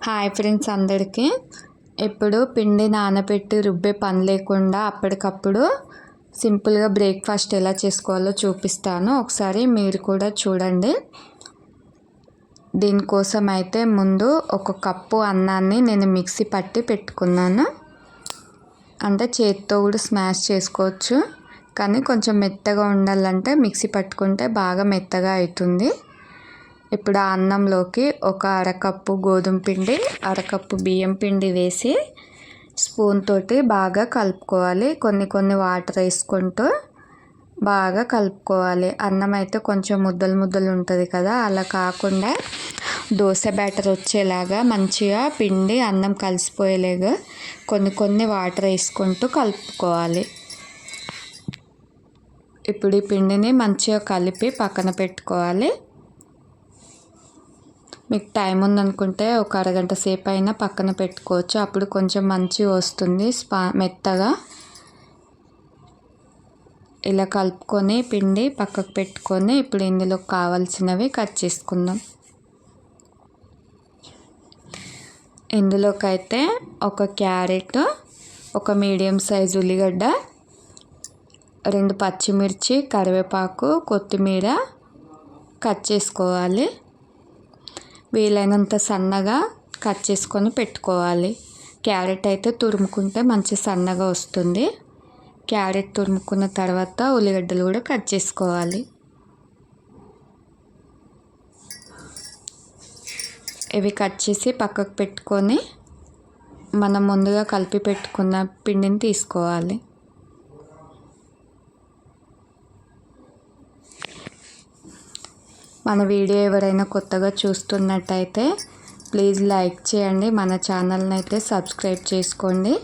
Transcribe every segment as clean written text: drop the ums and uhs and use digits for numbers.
Hi friends అందరికీ. ఇప్పుడు పిండి నానబెట్టి రుబ్బే పని లేకుండా అప్పటికప్పుడు సింపుల్గా బ్రేక్ఫాస్ట్ ఎలా చేసుకోవాలో చూపిస్తాను. ఒకసారి మీరు కూడా చూడండి. దీనికోసం అయితే ముందు ఒక కప్పు అన్నాన్ని నేను మిక్సీ పట్టి పెట్టుకున్నాను. అంటే చేతితో కూడా స్మాష్ చేసుకోవచ్చు, కానీ కొంచెం మెత్తగా ఉండాలంటే మిక్సీ పట్టుకుంటే బాగా మెత్తగా అవుతుంది. ఇప్పుడు ఆ అన్నంలోకి ఒక అరకప్పు గోధుమ పిండి, అరకప్పు బియ్యం పిండి వేసి స్పూన్ తోటి బాగా కలుపుకోవాలి. కొన్ని వాటర్ వేసుకుంటూ బాగా కలుపుకోవాలి. అన్నం అయితే కొంచెం ముద్దలు ముద్దలు ఉంటుంది కదా, అలా కాకుండా దోశ బ్యాటర్ వచ్చేలాగా మంచిగా పిండి అన్నం కలిసిపోయేలాగా కొన్ని వాటర్ వేసుకుంటూ కలుపుకోవాలి. ఇప్పుడు ఈ పిండిని మంచిగా కలిపి పక్కన పెట్టుకోవాలి. మీకు టైం ఉందనుకుంటే ఒక అరగంట సేపు అయినా పక్కన పెట్టుకోవచ్చు. అప్పుడు కొంచెం మంచిగా వస్తుంది మెత్తగా. ఇలా కలుపుకొని పిండి పక్కకు పెట్టుకొని ఇప్పుడు ఇందులో కావాల్సినవి కట్ చేసుకుందాం. ఇందులోకైతే ఒక క్యారెట్, ఒక మీడియం సైజు ఉల్లిగడ్డ, 2 పచ్చిమిర్చి, కరివేపాకు, కొత్తిమీర కట్ చేసుకోవాలి. వీలైనంత సన్నగా కట్ చేసుకొని పెట్టుకోవాలి. క్యారెట్ అయితే తురుముకుంటే మంచి సన్నగా వస్తుంది. క్యారెట్ తురుముకున్న తర్వాత ఉల్లిగడ్డలు కూడా కట్ చేసుకోవాలి. ఇవి కట్ చేసి పక్కకు పెట్టుకొని మనం ముందుగా కలిపి పెట్టుకున్న పిండిని తీసుకోవాలి. మన వీడియో ఎవరైనా కొత్తగా చూస్తున్నట్టయితే ప్లీజ్ లైక్ చేయండి, మన ఛానల్ని అయితే సబ్స్క్రైబ్ చేసుకోండి.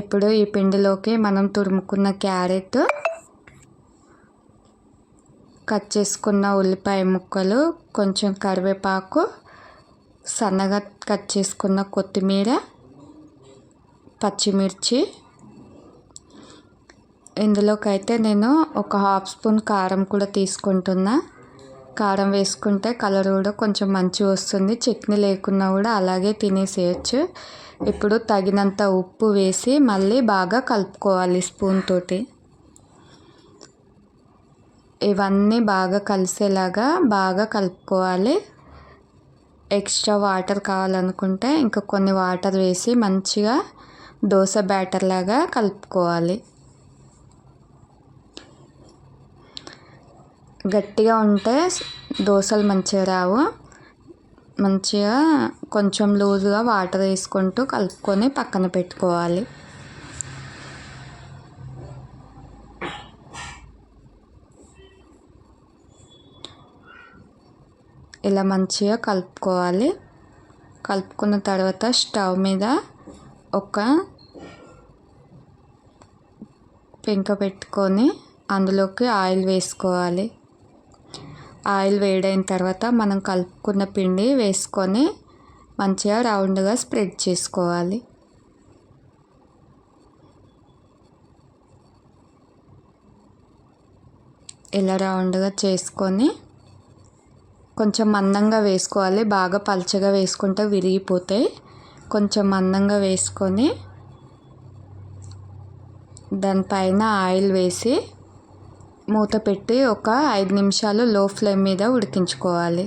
ఇప్పుడు ఈ పిండిలోకి మనం తురుముకున్న క్యారెట్, కట్ చేసుకున్న ఉల్లిపాయ ముక్కలు, కొంచెం కరివేపాకు, సన్నగా కట్ చేసుకున్న కొత్తిమీర, పచ్చిమిర్చి, ఇందులోకైతే నేను ఒక హాఫ్ స్పూన్ కారం కూడా తీసుకుంటున్నా. కారం వేసుకుంటే కలర్ కూడా కొంచెం మంచిగా వస్తుంది. చట్నీ లేకున్నా కూడా అలాగే తినేసేయచ్చు. ఇప్పుడు తగినంత ఉప్పు వేసి మళ్ళీ బాగా కలుపుకోవాలి స్పూన్ తోటి. ఇవన్నీ బాగా కలిసేలాగా బాగా కలుపుకోవాలి. ఎక్స్ట్రా వాటర్ కావాలనుకుంటే ఇంకా కొన్ని వాటర్ వేసి మంచిగా దోశ బ్యాటర్ లాగా కలుపుకోవాలి. గట్టిగా ఉంటే దోశలు మంచిగా రావు. మంచిగా కొంచెం లూజుగా వాటర్ వేసుకుంటూ కలుపుకొని పక్కన పెట్టుకోవాలి. ఇలా మంచిగా కలుపుకోవాలి. కలుపుకున్న తర్వాత స్టవ్ మీద ఒక పెంక పెట్టుకొని అందులోకి ఆయిల్ వేసుకోవాలి. ఆయిల్ వేడైన తర్వాత మనం కలుపుకున్న పిండి వేసుకొని మంచిగా రౌండ్గా స్ప్రెడ్ చేసుకోవాలి. ఇలా రౌండ్గా చేసుకొని కొంచెం మందంగా వేసుకోవాలి. బాగా పల్చగా వేసుకుంటే విరిగిపోతాయి. కొంచెం మందంగా వేసుకొని దానిపైన ఆయిల్ వేసి మూత పెట్టి ఒక 5 నిమిషాలు లో ఫ్లేమ్ మీద ఉడికించుకోవాలి.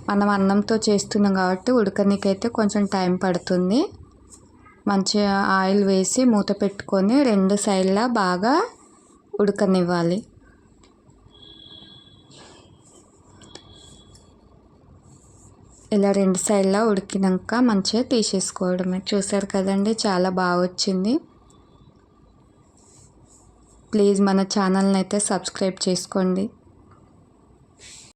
మనం అన్నంతో చేస్తున్నాం కాబట్టి ఉడకనికైతే కొంచెం టైం పడుతుంది. మంచిగా ఆయిల్ వేసి మూత పెట్టుకొని 2 సైడ్లా బాగా ఉడకనివ్వాలి. ఇలా 2 సైడ్లా ఉడికినాక మంచిగా తీసేసుకోవడమే. చూసారు కదండి, చాలా బాగా వచ్చింది. ప్లీజ్ మన ఛానల్ని అయితే సబ్స్క్రైబ్ చేసుకోండి.